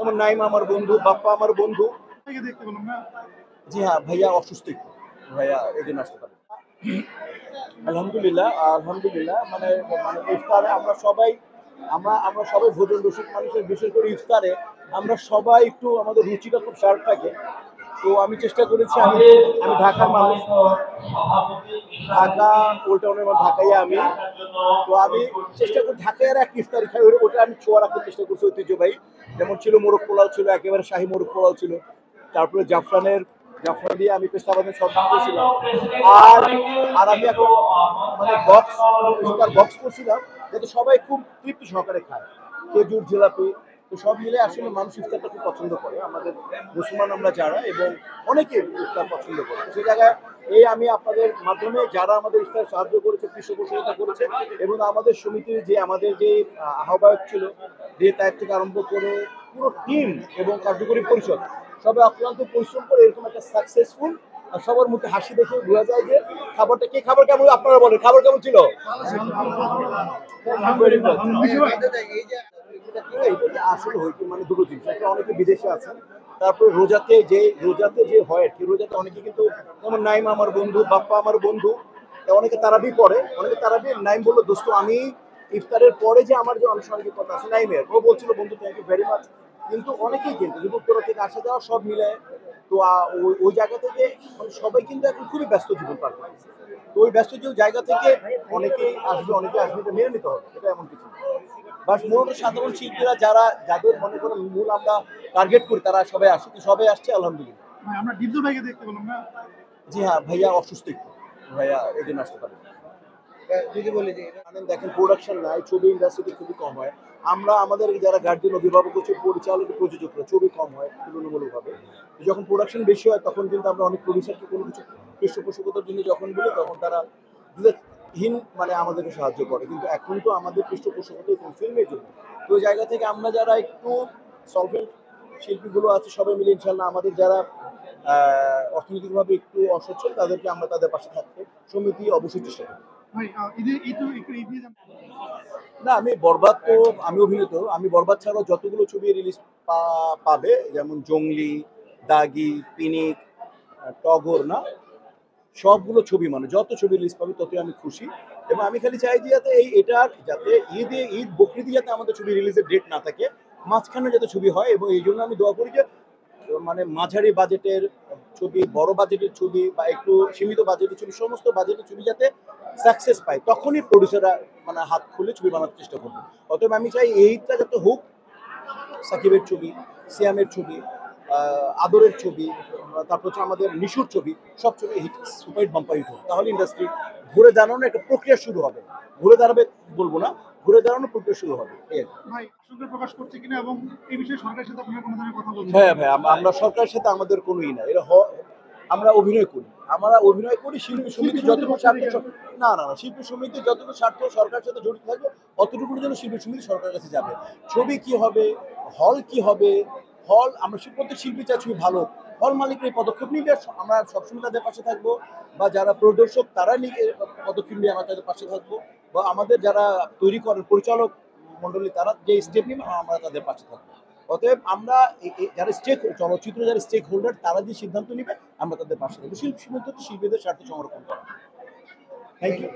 যেমন নাইম আমার বন্ধু, বাপ্পা আমার বন্ধু। দেখতে পেলাম না। জি হ্যাঁ, ভাইয়া অসুস্থ একটু। ভাইয়া এই জন্য আসতে পারি। আলহামদুলিল্লাহ, আলহামদুলিল্লাহ। মানে মানে ইফতারে আমরা সবাই ভোজন রসিক মানুষের, বিশেষ করে ইফতারে আমরা সবাই একটু আমাদের রুচিটা খুব শার্প থাকে। তো আমি চেষ্টা করেছি, আমি আমি ঢাকার মানুষ, ঢাকা ওল্ড টাউনের ঢাকাই আমি। তো আমি চেষ্টা করি ঢাকায় আর এক ইফতারি খাই, ওটা আমি ছোঁয়া রাখার চেষ্টা করছি ঐতিহ্যবাহী। যেমন ছিল মোরগ পোলাও, ছিল একেবারে শাহী মোরগ পোলাও ছিল। তারপরে জাফরান দিয়ে আমি পেস্তা বাদামের সবজি করেছিলাম। আর আর আমি এখন মানে বক্স করছিলাম যাতে সবাই খুব তৃপ্তি সহকারে খায়। খেজুর, জিলাপি, তো সব মিলে আসলে মানুষ ইফতারটা খুব পছন্দ করে, আমাদের মুসলমান আমরা যারা, এবং অনেকে ইফতার পছন্দ করে। তো সেই জায়গায় আমি আপনাদের মাধ্যমে যারা আমাদের ইফতার সাহায্য করেছে, পৃষ্ঠপোষকতা করেছে, এবং আমাদের সমিতির আমাদের যে আহ্বায়ক ছিল, যে তার থেকে আরম্ভ করে পুরো টিম এবং কার্যকরী পরিষদ সবাই অক্লান্ত পরিশ্রম করে এরকম একটা সাকসেসফুল, সবার মুখে হাসি দেখে বোঝা যায় যে খাবার কেমন, আপনারা বলেন খাবার কেমন ছিল। আসলে হয়তো মানে দুটো জিনিস, একটা অনেকে বিদেশে আছেন, তারপরে রোজাতে যে হয়, রোজাতে অনেকে কিন্তু, যেমন নাইম আমার বন্ধু, বাপ্পা আমার বন্ধু, অনেকে তারাবি পড়ে, অনেকে তারাবি। নাইম বললো, দোস্ত আমি ইফতারের পরে যে আমার যে আনুষঙ্গিকতা আছে নাইমের, ও বলছিল বন্ধু থ্যাংক ইউ ভেরি মাচ। কিন্তু অনেকেই কিন্তু যুবকরা থেকে আসা যাওয়া সব মিলে, তো ওই জায়গা থেকে মানে সবাই কিন্তু এখন খুবই ব্যস্ত জীবন পার করছে। তো ওই ব্যস্ত জায়গা থেকে অনেকে আসবে, এটা মেনে নিতে হবে, এটা এমন কিছু না। বাস মূলত সাধারণ শিল্পীরা যাদের মনে করেন মূল আমরা টার্গেট করি, তারা সবাই আসছে আলহামদুলিল্লাহ। আমরা ডিপজল ভাইকে দেখতে পেলাম না। জি হ্যাঁ, ভাইয়া অসুস্থ একটু, ভাইয়া এই জন্য আসতে পারি। যদি বলি যে দেখেন, প্রোডাকশন নাই, ছবি ইন্ডাস্ট্রিতে খুবই কম হয়। আমাদের যারা গার্জিয়ান, অভিভাবক হচ্ছে, পরিচালক, প্রযোজকরা, ছবি কম হয় তুলনামূলকভাবে। যখন প্রোডাকশন বেশি হয় তখন কিন্তু আমরা অনেক প্রডিউসারকে কোনো কিছু পৃষ্ঠপোষকতার জন্য যখন বলি, তখন তারা হীন মানে আমাদেরকে সাহায্য করে। কিন্তু এখন তো আমাদের পৃষ্ঠপোষকতা ফিল্মের জন্য। তো ওই জায়গা থেকে আমরা যারা একটু সলভেন্ট শিল্পীগুলো আছে, সবাই মিলে ইনশাল্লাহ আমাদের যারা অর্থনৈতিকভাবে একটু অসচ্ছল, তাদেরকে আমরা তাদের পাশে থাকতে সমিতি অবশ্যই চেষ্টা করি। না, আমি অভিনীত। আমি বরবাদ ছাড়াও যতগুলো ছবি রিলিজ পাবে, যেমন জঙ্গলি, দাগি, পিনিক, টগর, না সবগুলো ছবি, মানে যত ছবি রিলিজ পাবে ততই আমি খুশি। এবং আমি খালি চাই যে যাতে ঈদ বকরিদে যাতে আমাদের ছবি রিলিজের ডেট না থাকে, মাঝখানে যাতে ছবি হয়। এবং এই জন্য আমি দোয়া করি যে মানে মাঝারি বাজেটের ছবি, বড় বাজেটের ছবি, বা একটু সীমিত বাজেটের ছবি, সমস্ত বাজেটের ছবি যাতে সাকসেস পায়, তখনই প্রডিউসাররা মানে হাত খুলে ছবি বানানোর চেষ্টা করবে। অতএব আমি চাই এইটা যাতে হোক, সাকিবের ছবি, সিয়ামের ছবি, আদরের ছবি, তারপর হচ্ছে আমাদের নিশুর ছবি, সব ছবি হিট, সুপারহিট, বাম্পার হিট হোক, তাহলে ইন্ডাস্ট্রি ঘুরে দাঁড়ানোর একটা প্রক্রিয়া শুরু হবে। ঘুরে দাঁড়াবে বলবো না, ঘুরে দাঁড়ানোর প্রক্রিয়া শুরু হবে। ভাই আশঙ্কা প্রকাশ করছে কিনা, এবং এই বিষয়ে সরকারের সাথে আপনারা কোনো ধরনের কথা বলছেন? হ্যাঁ ভাই, আমরা সরকারের সাথে আমাদের কোনোই না, আমরা অভিনয় করি শিল্পী সমিতি যতটুকু স্বার্থ, না শিল্পী সমিতি যতটুকু স্বার্থ সরকারের সাথে জড়িত থাকবে, অতটুকুর জন্য শিল্পী সমিতি সরকারের কাছে যাবে। ছবি কি হবে, হল কি হবে, আমরা প্রত্যেক শিল্পী চাই ছবি ভালো, হল মালিকের এই পদক্ষেপ নিলে আমরা সবসময় তাদের পাশে থাকবো, বা যারা প্রদর্শক তারা পদক্ষেপ নিয়ে আমরা তাদের পাশে থাকবো, বা আমাদের যারা তৈরি করেন পরিচালক মন্ডলী, তারা যে স্টেপ নিবে আমরা তাদের পাশে থাকবো। অতএব আমরা যারা চলচ্চিত্র যারা স্টেক হোল্ডার, তারা যে সিদ্ধান্ত নিবে আমরা তাদের পাশে থাকবো। শিল্পীদের স্বার্থ সংরক্ষণ করা। Thank you.